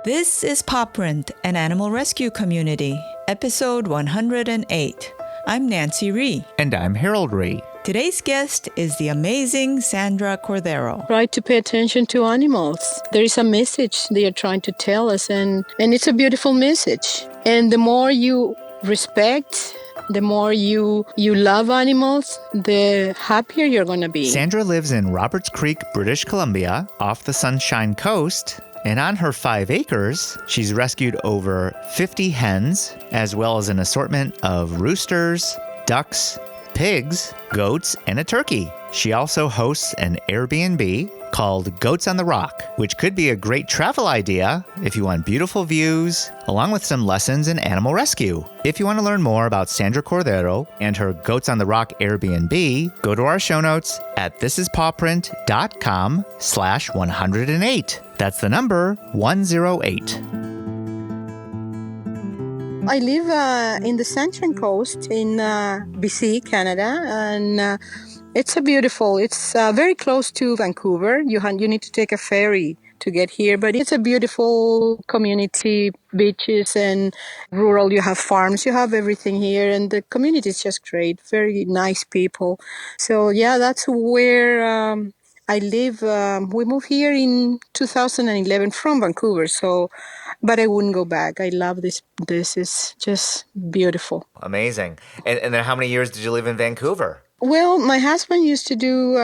This is Pawprint, an animal rescue community, episode 108. I'm Nancy Ree. And I'm Harold Ree. Today's guest is the amazing Sandra Cordero. Try to pay attention to animals. There is a message they are trying to tell us, and it's a beautiful message. And the more you respect, the more you love animals, the happier you're going to be. Sandra lives in Roberts Creek, British Columbia, off the Sunshine Coast. And on her 5 acres, she's rescued over 50 hens, as well as an assortment of roosters, ducks, pigs, goats, and a turkey. She also hosts an Airbnb called Goats on the Rock, which could be a great travel idea if you want beautiful views, along with some lessons in animal rescue. If you want to learn more about Sandra Cordero and her Goats on the Rock Airbnb, go to our show notes at thisispawprint.com/108. That's the number 108. I live in the Sunshine Coast in BC, Canada, and it's very close to Vancouver. You need to take a ferry to get here, but it's a beautiful community, beaches and rural. You have farms, you have everything here, and the community is just great. Very nice people. So yeah, that's where I live. We moved here in 2011 from Vancouver, but I wouldn't go back. I love this. This is just beautiful. Amazing. And then how many years did you live in Vancouver? Well, my husband used to do,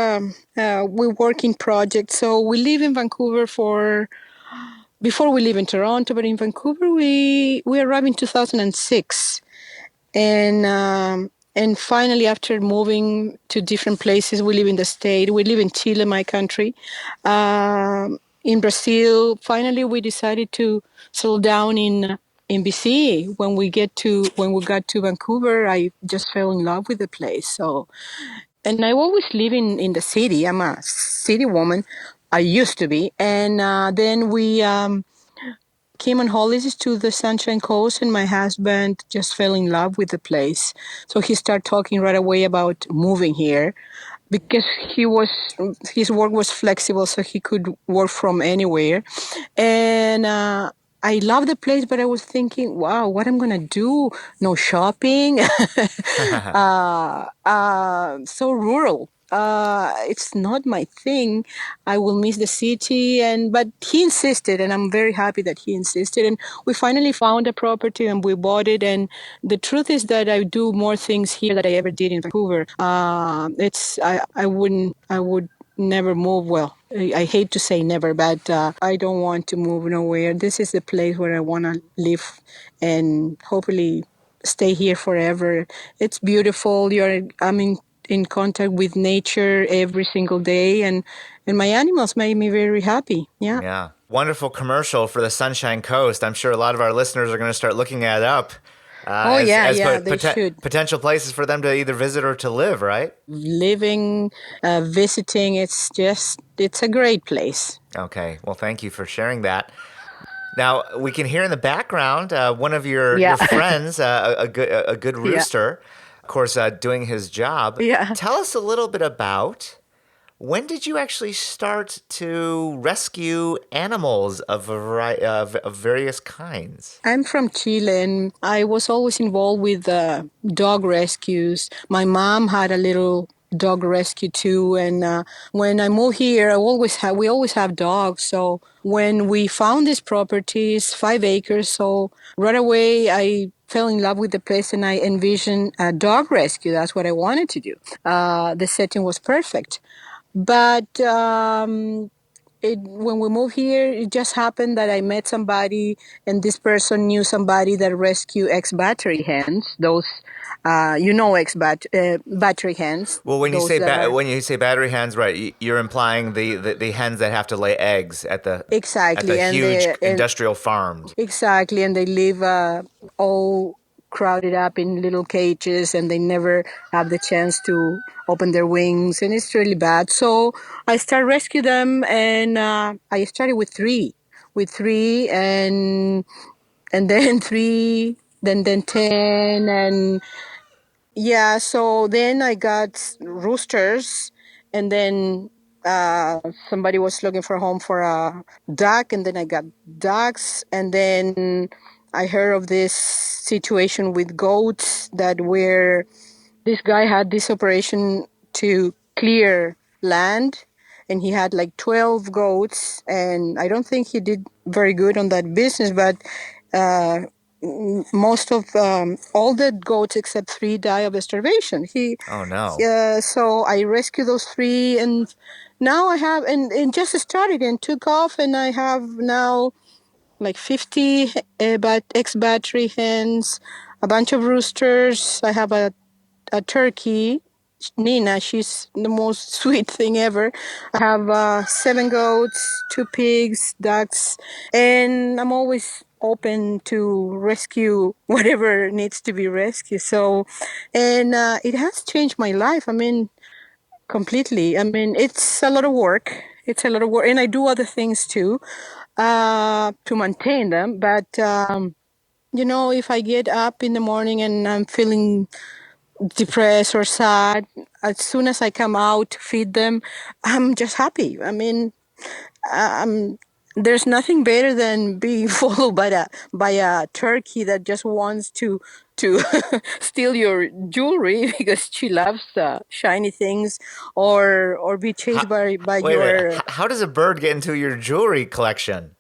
we work in projects. So we live in Vancouver before we live in Toronto, but in Vancouver, we arrived in 2006. And finally, after moving to different places, we live in the state. We live in Chile, my country. In Brazil, finally, we decided to settle down in BC. When we got to Vancouver, I just fell in love with the place. So, and I always live in the city. I'm a city woman. I used to be. And then we came on holidays to the Sunshine Coast, and my husband just fell in love with the place. So he started talking right away about moving here, because his work was flexible, so he could work from anywhere. And I love the place, but I was thinking, wow, what I'm going to do? No shopping. So rural. It's not my thing. I will miss the city, but he insisted, and I'm very happy that he insisted. And we finally found a property and we bought it. And the truth is that I do more things here than I ever did in Vancouver. I would never move. Well, I hate to say never, but I don't want to move nowhere. This is the place where I want to live and hopefully stay here forever. It's beautiful. I'm in contact with nature every single day, and my animals make me very happy. Yeah. Wonderful commercial for the Sunshine Coast. I'm sure a lot of our listeners are going to start looking it up. They should. Potential places for them to either visit or to live, right? Living, visiting, it's a great place. Okay. Well, thank you for sharing that. Now, we can hear in the background one of your friends, a good rooster, of course, doing his job. Yeah. Tell us a little bit about, when did you actually start to rescue animals of various kinds? I'm from Chile, and I was always involved with dog rescues. My mom had a little dog rescue too, and when I moved here, we always have dogs. So when we found this property, it's 5 acres, so right away I fell in love with the place, and I envisioned a dog rescue. That's what I wanted to do. The setting was perfect. But when we moved here, it just happened that I met somebody, and this person knew somebody that rescue ex-battery hens. Those, battery hens. Well, when you say battery hens, right, you're implying the hens that have to lay eggs at the huge industrial farms. Exactly, and they live all crowded up in little cages, and they never have the chance to open their wings, and it's really bad. So I started rescue them, and I started with three, and then 3, then 10, and yeah. So then I got roosters, and then Somebody was looking for a home for a duck, and then I got ducks, and then I heard of this situation with goats that where this guy had this operation to clear land, and he had like 12 goats, and I don't think he did very good on that business, but uh, most of all the goats except three die of starvation. Oh no. So I rescued those three, and now I have, and just started and took off, and I have now like 50 ex-battery hens, a bunch of roosters. I have a turkey, Nina. She's the most sweet thing ever. I have 7 goats, 2 pigs, ducks, and I'm always open to rescue whatever needs to be rescued. So, and it has changed my life. I mean, completely. I mean, it's a lot of work. It's a lot of work, and I do other things too to maintain them. But if I get up in the morning and I'm feeling depressed or sad, as soon as I come out to feed them, I'm just happy. I mean, there's nothing better than being followed by a turkey that just wants to steal your jewelry because she loves shiny things, or be chased How, by wait, wait. your How does a bird get into your jewelry collection?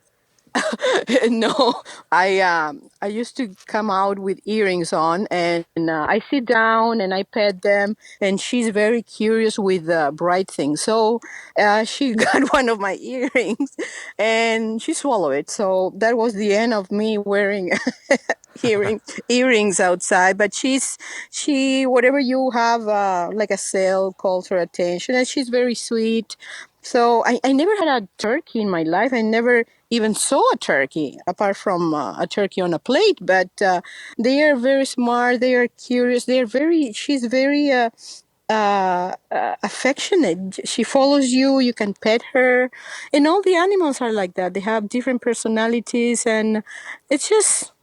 no, I used to come out with earrings on, and I sit down and I pet them, and she's very curious with bright things. So she got one of my earrings, and she swallowed it. So that was the end of me wearing hearing earrings outside. But she whatever you have like a sale calls her attention, and she's very sweet. So I never had a turkey in my life. I never even saw a turkey apart from a turkey on a plate. But they are very smart. They are curious. They are very. She's very affectionate. She follows you. You can pet her, and all the animals are like that. They have different personalities, and it's just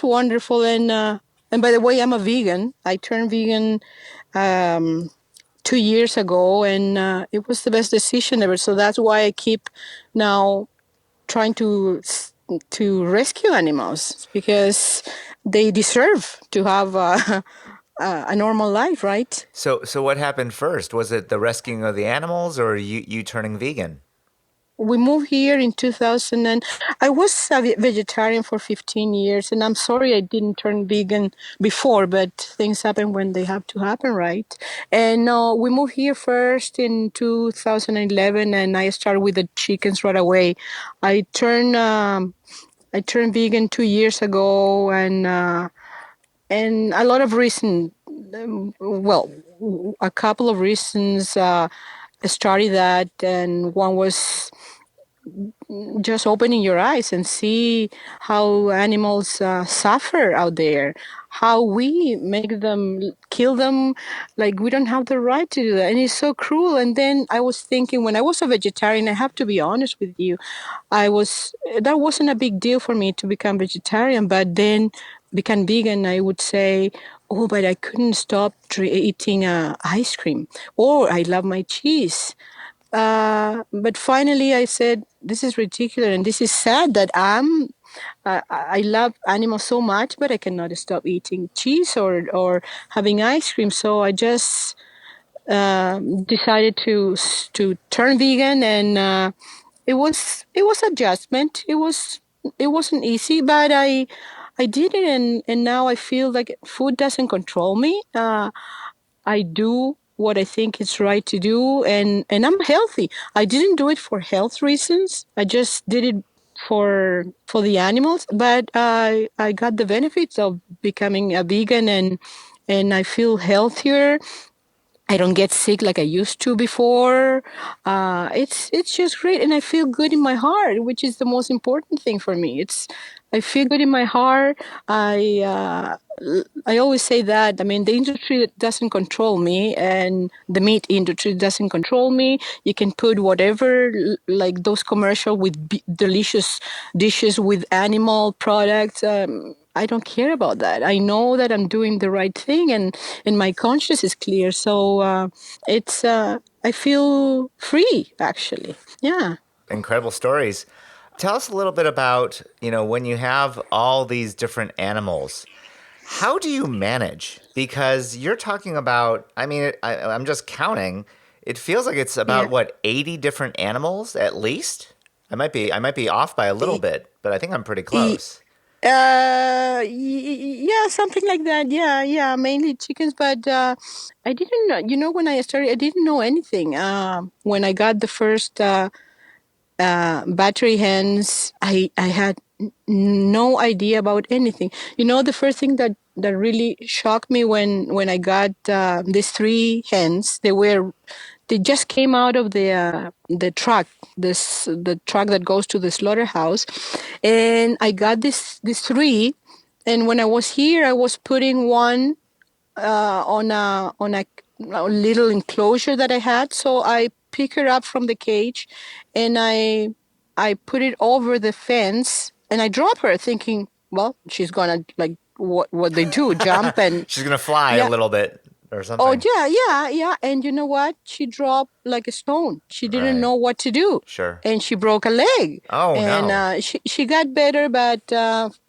wonderful. And by the way, I'm a vegan. I turned vegan um, 2 years ago, and it was the best decision ever. So that's why I keep now trying to rescue animals because they deserve to have a normal life, right? So what happened first? Was it the rescuing of the animals or you turning vegan? We moved here in 2000, and I was a vegetarian for 15 years, and I'm sorry I didn't turn vegan before, but things happen when they have to happen, right? And we moved here first in 2011, and I started with the chickens right away. I turned I turned vegan 2 years ago, and a lot of reasons. Well, a couple of reasons started that, and one was just opening your eyes and see how animals suffer out there, how we make them kill them like we don't have the right to do that, and it's so cruel. And then I was thinking, when I was a vegetarian, I have to be honest with you, I was that wasn't a big deal for me to become vegetarian, but then become vegan, I would say, oh, but I couldn't stop eating ice cream, or I love my cheese. But finally, I said, "This is ridiculous, and this is sad that I love animals so much, but I cannot stop eating cheese or having ice cream." So I just decided to turn vegan, and it was adjustment. It wasn't easy, but I did it, and now I feel like food doesn't control me. I do what I think is right to do, and I'm healthy. I didn't do it for health reasons. I just did it for the animals, but I got the benefits of becoming a vegan, and I feel healthier. I don't get sick like I used to before. It's just great, and I feel good in my heart, which is the most important thing for me. I feel good in my heart. I always say that. I mean, the industry doesn't control me, and the meat industry doesn't control me. You can put whatever, like those commercial with delicious dishes with animal products. I don't care about that. I know that I'm doing the right thing, and my conscience is clear. So it's I feel free, actually. Yeah. Incredible stories. Tell us a little bit about, when you have all these different animals, how do you manage? Because you're talking about, I'm just counting. It feels like it's Yeah. about what, 80 different animals at least? I might be off by a little E- bit, but I think I'm pretty e- close. yeah, something like that. Yeah, yeah, mainly chickens. But I didn't know. When I started, I didn't know anything. When I got the first battery hens, I had no idea about anything. The first thing that really shocked me when I got these three hens, they just came out of the truck, the truck that goes to the slaughterhouse, and I got these three. And when I was here, I was putting one on a little enclosure that I had. So I pick her up from the cage, and I put it over the fence, and I drop her, thinking, well, she's gonna like what they do, jump and She's going to fly a yeah. little bit or Oh something. yeah, yeah, yeah. And you know what? She dropped like a stone. She didn't Right. know what to do, Sure. and she broke a leg. Oh, And no. she got better, but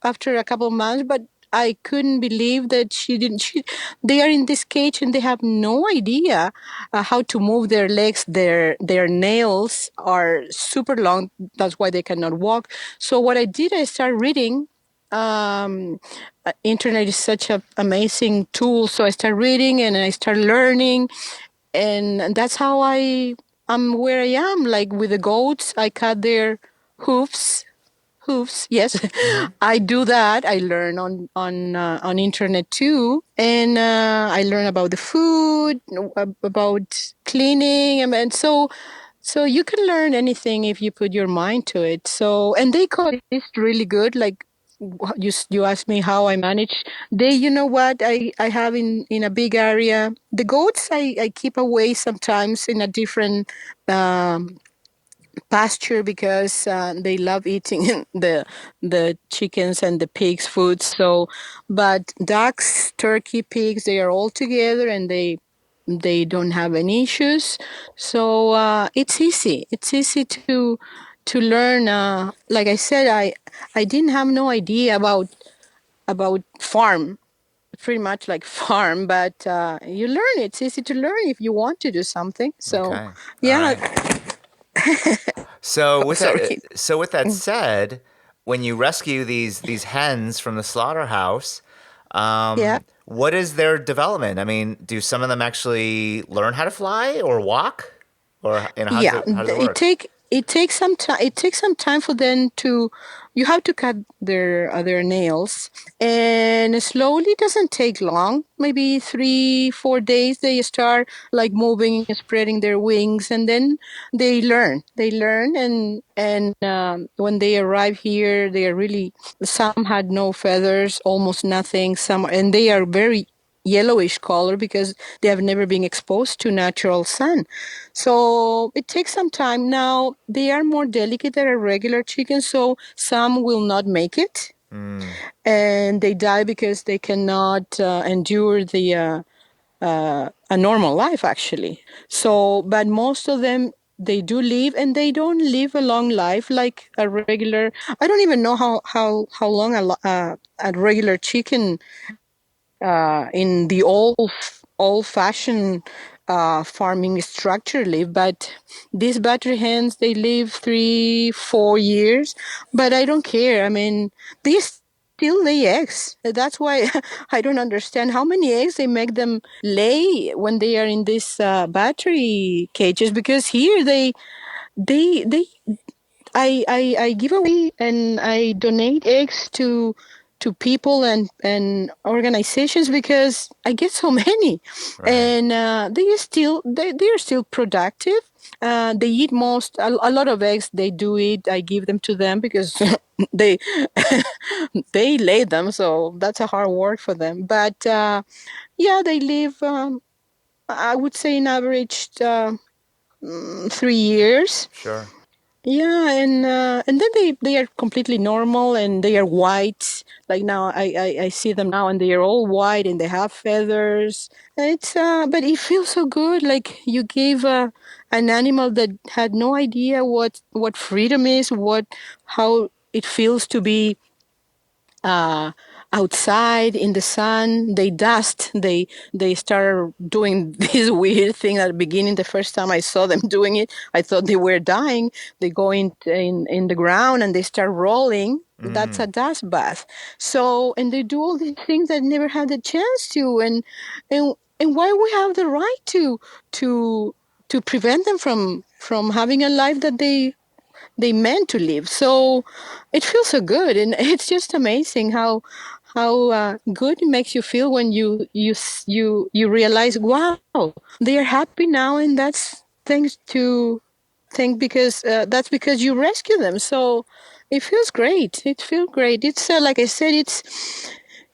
after a couple of months. But I couldn't believe that she didn't. They are in this cage and they have no idea how to move their legs. Their nails are super long. That's why they cannot walk. So what I did, I started reading. Um, Internet is such an amazing tool. So I started reading and I started learning, and that's how I'm where I am. Like with the goats, I cut their hoofs. Hoofs, yes, Hmm. I do that. I learn on internet too, and I learn about the food, about cleaning, and so you can learn anything if you put your mind to it. So, and they coexist really good. Like you asked me how I manage. You know what? I have in a big area. The goats I keep away sometimes in a different um, pasture because they love eating the chickens and the pigs' food. So, but ducks, turkey, pigs, they are all together and they don't have any issues. So it's easy. It's easy to learn. Like I said, I didn't have no idea about farm. Pretty much like farm, but you learn. It's easy to learn if you want to do something. So, Okay. All yeah. right. So with that, Sorry. so with that said, when you rescue these hens from the slaughterhouse, Yeah. what is their development? I mean, do some of them actually learn how to fly or walk, or Yeah, how does it it work? takes some time. It takes some time for them to. You have to cut their nails, and slowly. It doesn't take long. Maybe 3 4 days. They start like moving and spreading their wings, and then they learn. They learn, and when they arrive here, they are really. Some had no feathers, almost nothing. Some, and they are very yellowish color because they have never been exposed to natural sun. So it takes some time. Now they are more delicate than a regular chicken, so some will not make it, Mm, and they die because they cannot endure the a normal life actually. So, but most of them they do live, and they don't live a long life like a regular. I don't even know how long a regular chicken in the old fashioned farming structure live, but these battery hens they live 3 4 years. But I don't care. I mean, they still lay eggs. That's why I don't understand how many eggs they make them lay when they are in these battery cages, because here they I give away and I donate eggs to people and organizations because I get so many, right. and they are still productive. They eat a lot of eggs. They do eat. I give them to them because they they lay them, so that's a hard work for them. But yeah, they live. I would say in average 3 years. Sure. Yeah, and then they are completely normal and they are white. Like now, I see them now and they are all white and they have feathers. It's but it feels so good. Like you gave an animal that had no idea what freedom is, what how it feels to be uh, outside in the sun. They dust. They start doing this weird thing at the beginning. The first time I saw them doing it, I thought they were dying. They go in the ground and they start rolling. That's a dust bath. So and they do all these things that never had the chance to. And why we have the right to to prevent them from having a life that they meant to live. So it feels so good, and it's just amazing how good it makes you feel when you realize, wow, they are happy now, and that's thanks to think because that's because you rescue them. So it feels great. It feels great. It's like I said,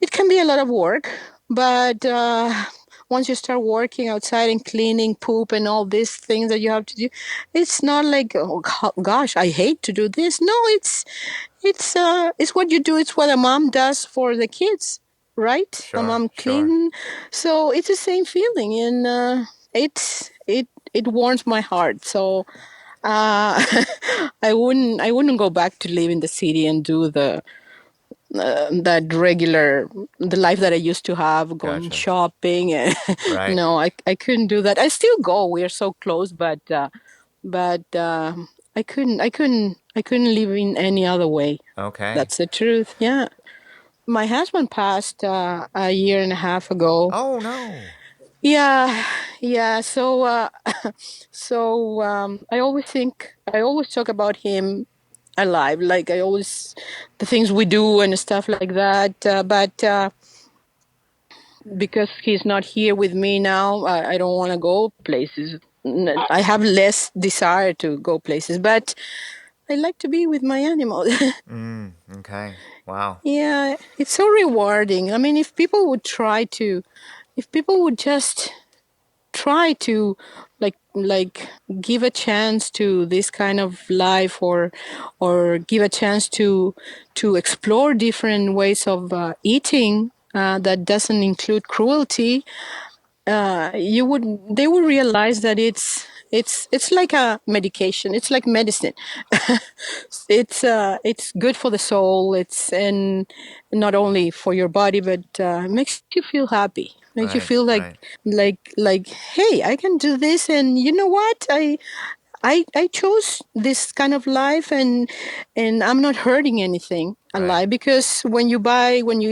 it can be a lot of work, but once you start working outside and cleaning poop and all these things that you have to do, it's not like, oh gosh, I hate to do this. No, it's what you do. It's what a mom does for the kids, right? A Sure, mom sure. clean. So it's the same feeling, and it warms my heart. So uh, I wouldn't go back to live in the city and do that regular the life that I used to have, going Gotcha. shopping. And Right. no, I couldn't do that. I still go. We are so close, but I couldn't live in any other way. Okay. That's the truth. Yeah. My husband passed a year and a half ago. Oh no. Yeah, yeah. So, I always talk about him alive. Like I always, the things we do and stuff like that. But because he's not here with me now, I don't want to go places. I have less desire to go places, but I like to be with my animals. Okay. Wow. Yeah, it's so rewarding. I mean, if people would just try to like give a chance to this kind of life, or give a chance to explore different ways of eating that doesn't include cruelty, you would they would realize that it's like a medication. It's like medicine. It's good for the soul. It's and not only for your body, but makes you feel happy. Makes you Right. feel like Right. hey, I can do this, and you know what? I chose this kind of life, and I'm not hurting anything Right. alive, because when you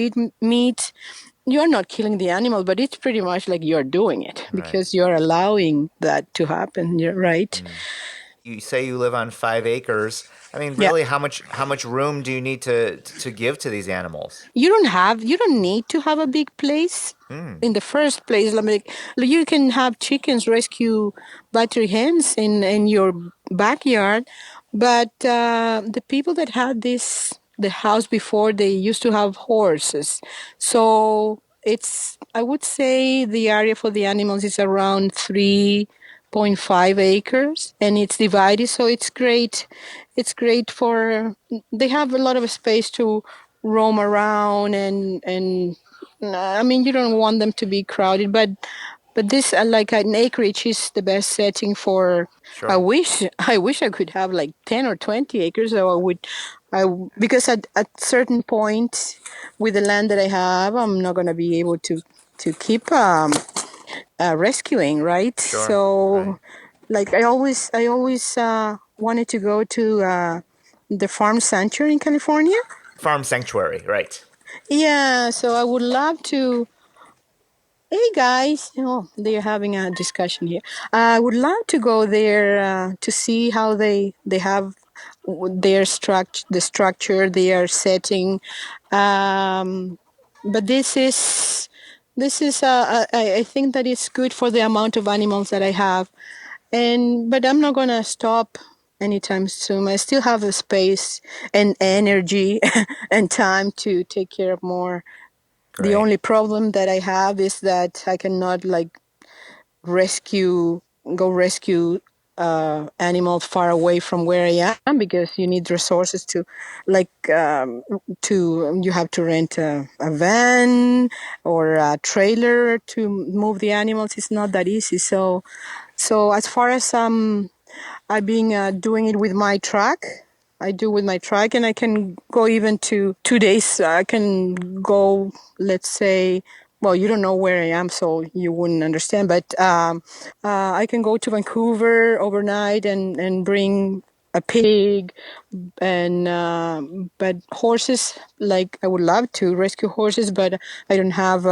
eat meat, you're not killing the animal, but it's pretty much like you're doing it Right. because you're allowing that to happen. You're right. You say you live on 5 acres. I mean, Yeah. really, how much room do you need to give to these animals? You don't need to have a big place in the first place. Like you can have chickens, rescue battery hens in your backyard, but the people that had the house before, they used to have horses. So it's, I would say the area for the animals is around 3.5 acres, and it's divided, so it's great. It's great for, they have a lot of space to roam around, and I mean, you don't want them to be crowded, but this like an acreage is the best setting for. I Sure. wish I wish I could have like 10 or 20 acres, so because at certain point with the land that I have, I'm not going to be able to keep rescuing, right? Sure. So Right. like I always wanted to go to the farm sanctuary in California. Farm sanctuary. Right. Yeah, so I would love to. Hey guys, oh, they're having a discussion here. I would love to go there to see how they have their structure, their setting. Um, but this is I think that it's good for the amount of animals that I have, and but I'm not gonna stop anytime soon. I still have the space and energy and time to take care of more. The Great. only problem that I have is that I cannot like rescue, go rescue animals far away from where I am, because you need resources to, like, you have to rent a van or a trailer to move the animals. It's not that easy. So as far as I've been doing it with my truck. I do with my truck, and I can go even to 2 days. I can go, let's say, well, you don't know where I am, so you wouldn't understand. But I can go to Vancouver overnight and bring a pig, and but horses. Like, I would love to rescue horses, but I don't have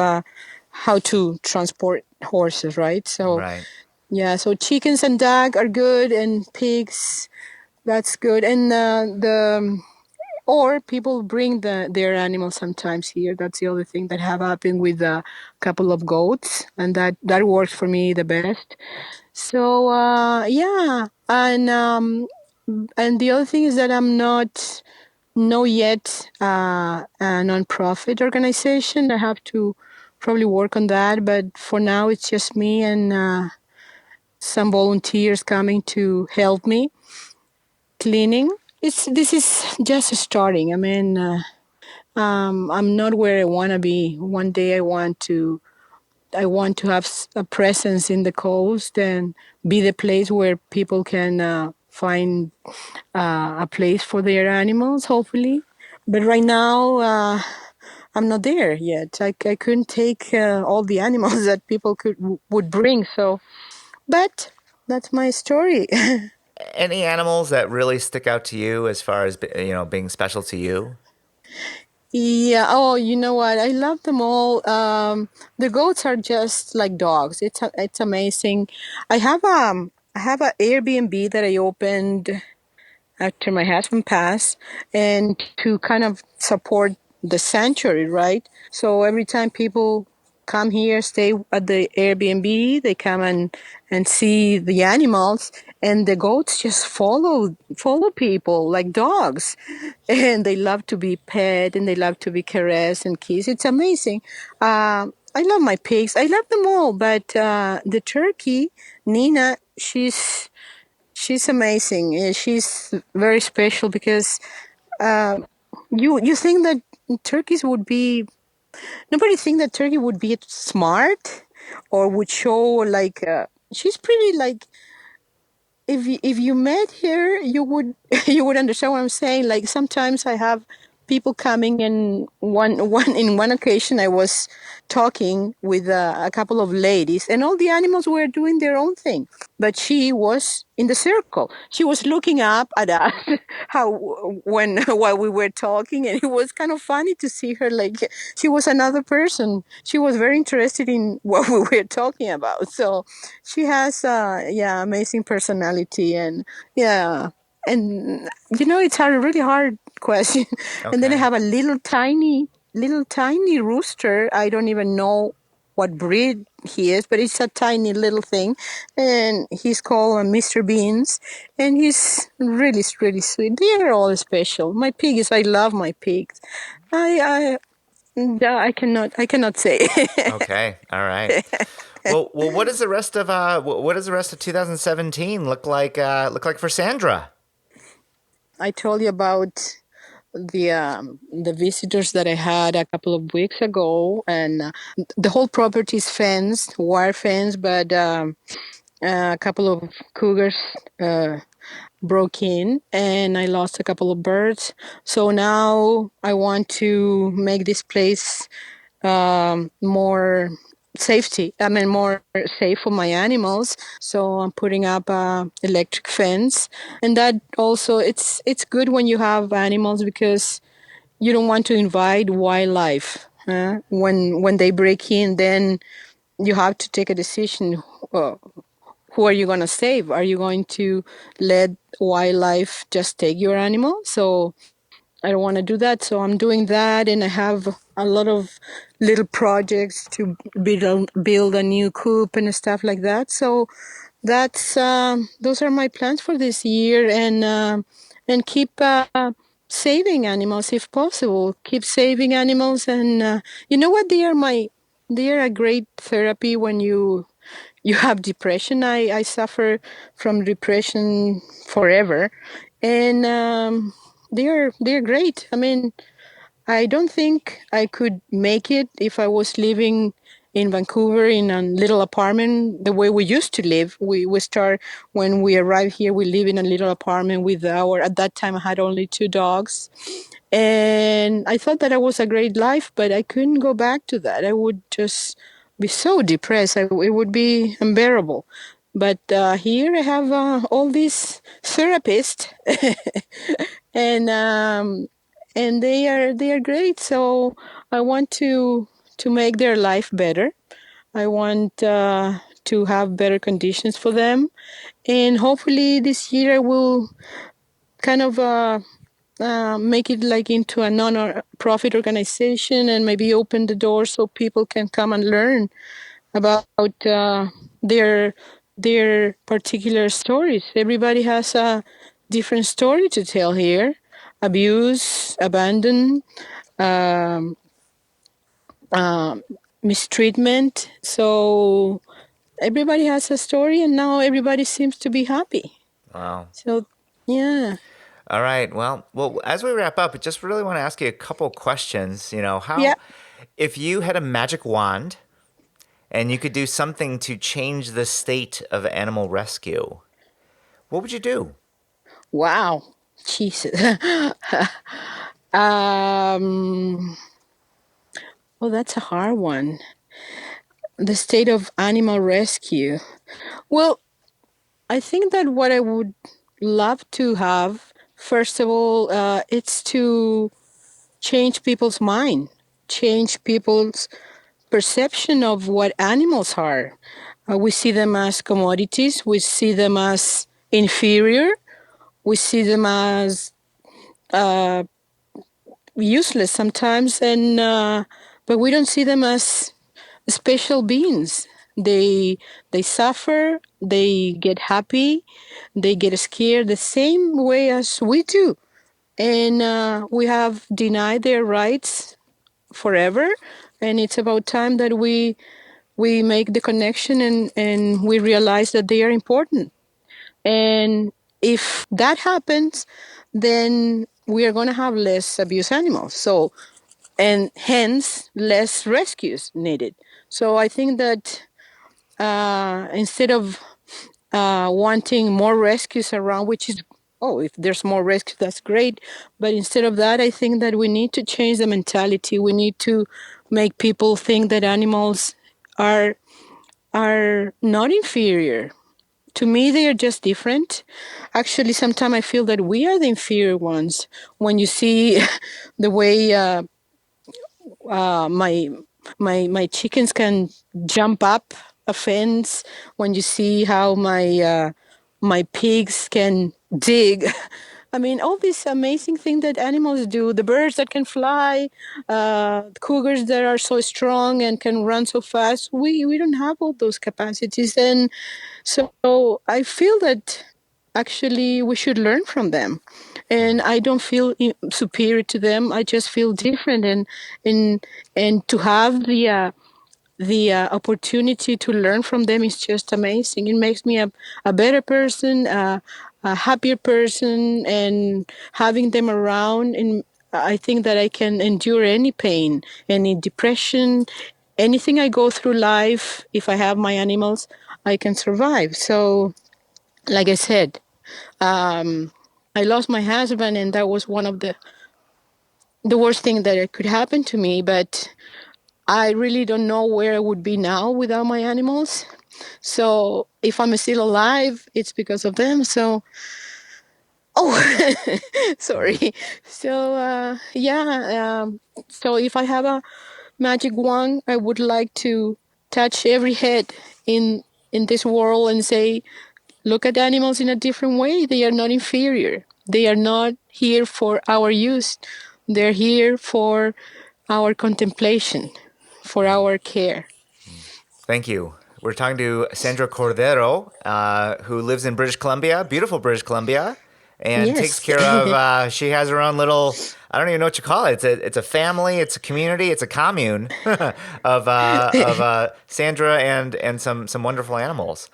how to transport horses, right? So Right. yeah, so chickens and duck are good, and pigs, that's good. And or people bring their animals sometimes here. That's the other thing that have happened with a couple of goats, and that works for me the best. So yeah, and the other thing is that I'm not know yet a non-profit organization. I have to probably work on that, but for now it's just me and some volunteers coming to help me cleaning. This is just starting. I mean, I'm not where I want to be. One day I want to have a presence in the coast and be the place where people can find a place for their animals, hopefully. But right now, I'm not there yet. I couldn't take all the animals that people would bring. So, but that's my story. Any animals that really stick out to you as far as being special to you? Yeah. Oh, you know what? I love them all. The goats are just like dogs. It's amazing. I have a Airbnb that I opened after my husband passed, and to kind of support the sanctuary, right? So every time people come here, stay at the Airbnb, they come and see the animals, and the goats just follow people like dogs, and they love to be pet, and they love to be caressed and kissed. It's amazing. I love my pigs. I love them all, but the turkey, Nina, she's amazing. She's very special because you think that turkeys would be nobody think that turkey would be smart or would show like she's pretty, like, if you met her, you would you would understand what I'm saying. Like, sometimes I have people coming, and one occasion I was talking with a couple of ladies, and all the animals were doing their own thing, but she was in the circle. She was looking up at us how when while we were talking, and it was kind of funny to see her, like she was another person. She was very interested in what we were talking about. So she has yeah, amazing personality, and yeah, and it's a really hard question. And then I Okay. have a little tiny rooster. I don't even know what breed he is, but it's a tiny little thing, and he's called Mr. Beans, and he's really, really sweet. They are all special. My piggies, I love my pigs. I cannot say. Okay. All right. Well, what does the rest of what does the rest of 2017 look like for Sandra? I told you about the visitors that I had a couple of weeks ago, and the whole property is fenced, wire fence, but a couple of cougars broke in, and I lost a couple of birds. So now I want to make this place more safety. I mean, more safe for my animals. So I'm putting up a electric fence, and that also it's good when you have animals, because you don't want to invite wildlife. When they break in, then you have to take a decision. Uh, who are you going to save? Are you going to let wildlife just take your animal? So I don't want to do that. So I'm doing that, and I have a lot of little projects to build a new coop and stuff like that. So that's those are my plans for this year, and keep saving animals if possible. Keep saving animals, and you know what? They are a great therapy when you you have depression. I suffer from depression forever, and they're great. I mean, I don't think I could make it if I was living in Vancouver in a little apartment the way we used to live. We start when we arrived here. We live in a little apartment with at that time I had only 2 dogs, and I thought that it was a great life, but I couldn't go back to that. I would just be so depressed. It would be unbearable. But here I have all these therapists, and they are great. So I want to make their life better. I want to have better conditions for them, and hopefully this year I will kind of make it like into a non-profit organization and maybe open the door so people can come and learn about their their particular stories. Everybody has a different story to tell here: abuse, abandon, um, mistreatment. So everybody has a story, and now everybody seems to be happy. Wow. So yeah. All right. Well, as we wrap up, I just really want to ask you a couple questions. Yeah. If you had a magic wand and you could do something to change the state of animal rescue, what would you do? Wow. Jesus. um, well, that's a hard one. The state of animal rescue. Well, I think that what I would love to have, first of all, it's to change people's mind, change people's perception of what animals are. We see them as commodities, we see them as inferior, we see them as useless sometimes, and but we don't see them as special beings. They suffer, they get happy, they get scared the same way as we do, and we have denied their rights forever. And it's about time that we make the connection, and we realize that they are important. And if that happens, then we are going to have less abused animals. So, and hence less rescues needed. So I think that instead of wanting more rescues around, which is, oh, if there's more rescues, that's great. But instead of that, I think that we need to change the mentality. We need to make people think that animals are not inferior. To me, they are just different. Actually, sometimes I feel that we are the inferior ones. When you see the way my chickens can jump up a fence, when you see how my pigs can dig. I mean, all these amazing things that animals do, the birds that can fly, cougars that are so strong and can run so fast. We don't have all those capacities. And so I feel that actually we should learn from them. And I don't feel superior to them. I just feel different. And, and to have the opportunity to learn from them is just amazing. It makes me a better person, a happier person, and having them around. And I think that I can endure any pain, any depression, anything I go through life. If I have my animals, I can survive. So, like I said, I lost my husband, and that was one of the worst thing that could happen to me. But I really don't know where I would be now without my animals. So if I'm still alive, it's because of them. So, oh, sorry. So, yeah. So if I have a magic wand, I would like to touch every head in this world and say, look at animals in a different way. They are not inferior. They are not here for our use. They're here for our contemplation, for our care. Thank you. We're talking to Sandra Cordero, who lives in British Columbia, beautiful British Columbia. and Yes. takes care of, she has her own little, I don't even know what you call it. It's a family, it's a community, it's a commune of Sandra and some wonderful animals.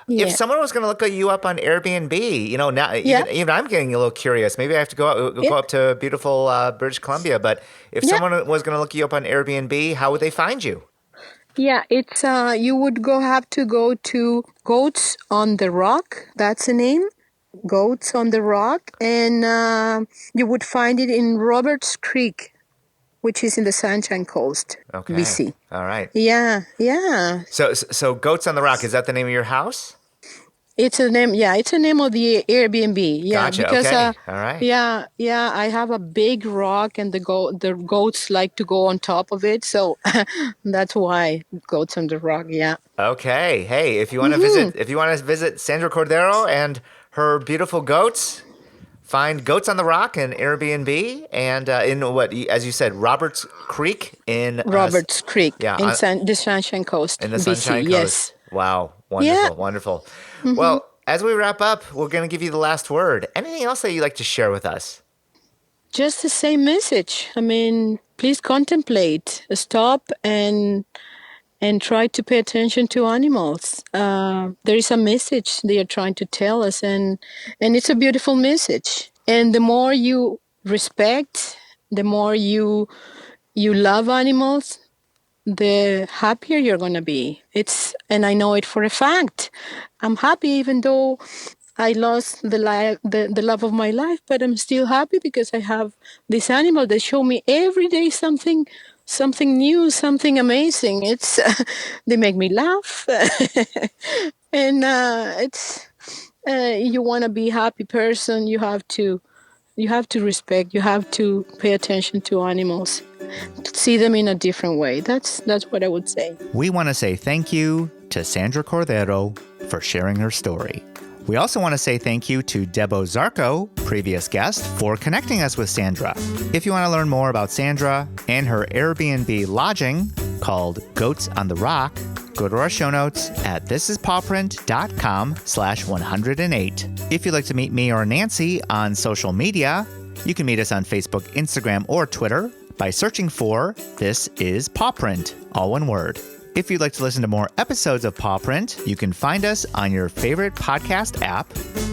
If Yeah. someone was going to look you up on Airbnb, now Yeah. even I'm getting a little curious. Maybe I have to go up to beautiful British Columbia. But if Yeah. someone was going to look you up on Airbnb, how would they find you? Yeah, it's you would have to go to Goats on the Rock. That's the name, Goats on the Rock, and you would find it in Roberts Creek, which is in the Sunshine Coast, Okay. BC. All right. Yeah, yeah. So Goats on the Rock, is that the name of your house? It's a name. Yeah, it's a name of the Airbnb. Yeah, Gotcha. because Okay. All right. yeah. I have a big rock, and the goats like to go on top of it, so that's why Goats on the Rock. Yeah. Okay. Hey, if you want to visit Sandra Cordero and her beautiful goats, find Goats on the Rock and Airbnb, and in what, as you said, Roberts Creek in Roberts Creek yeah, in the Sunshine Coast, in the BC. Sunshine Coast. Yes. Wow. Wonderful. Yeah. Wonderful. Well, as we wrap up, we're going to give you the last word. Anything else that you'd like to share with us? Just the same message. I mean, please contemplate, stop, and try to pay attention to animals. There is a message they are trying to tell us, and it's a beautiful message. And the more you respect, the more you love animals, the happier you're going to be. And I know it for a fact. I'm happy even though I lost the love of my life, but I'm still happy because I have this animal that show me every day something new, something amazing. They make me laugh, and it's you want to be a happy person. You have to respect. You have to pay attention to animals, see them in a different way. That's what I would say. We want to say thank you to Sandra Cordero for sharing her story. We also want to say thank you to Debo Zarco, previous guest, for connecting us with Sandra. If you want to learn more about Sandra and her Airbnb lodging called Goats on the Rock, go to our show notes at thisispawprint.com/108. If you'd like to meet me or Nancy on social media, you can meet us on Facebook, Instagram, or Twitter by searching for This Is Paw Print, all one word. If you'd like to listen to more episodes of Paw Print, you can find us on your favorite podcast app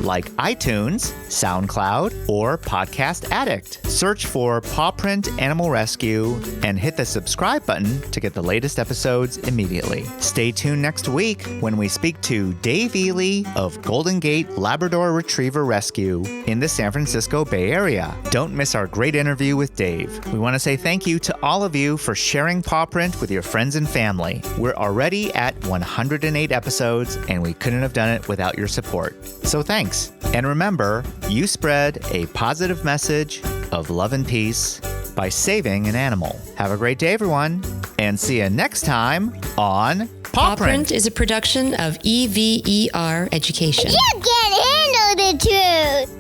like iTunes, SoundCloud, or Podcast Addict. Search for Paw Print Animal Rescue and hit the subscribe button to get the latest episodes immediately. Stay tuned next week when we speak to Dave Ely of Golden Gate Labrador Retriever Rescue in the San Francisco Bay Area. Don't miss our great interview with Dave. We want to say thank you to all of you for sharing Paw Print with your friends and family. We're already at 108 episodes, and we couldn't have done it without your support. So thanks. And remember, you spread a positive message of love and peace by saving an animal. Have a great day, everyone, and see you next time on Paw Print is a production of EVER Education. You can't handle the truth.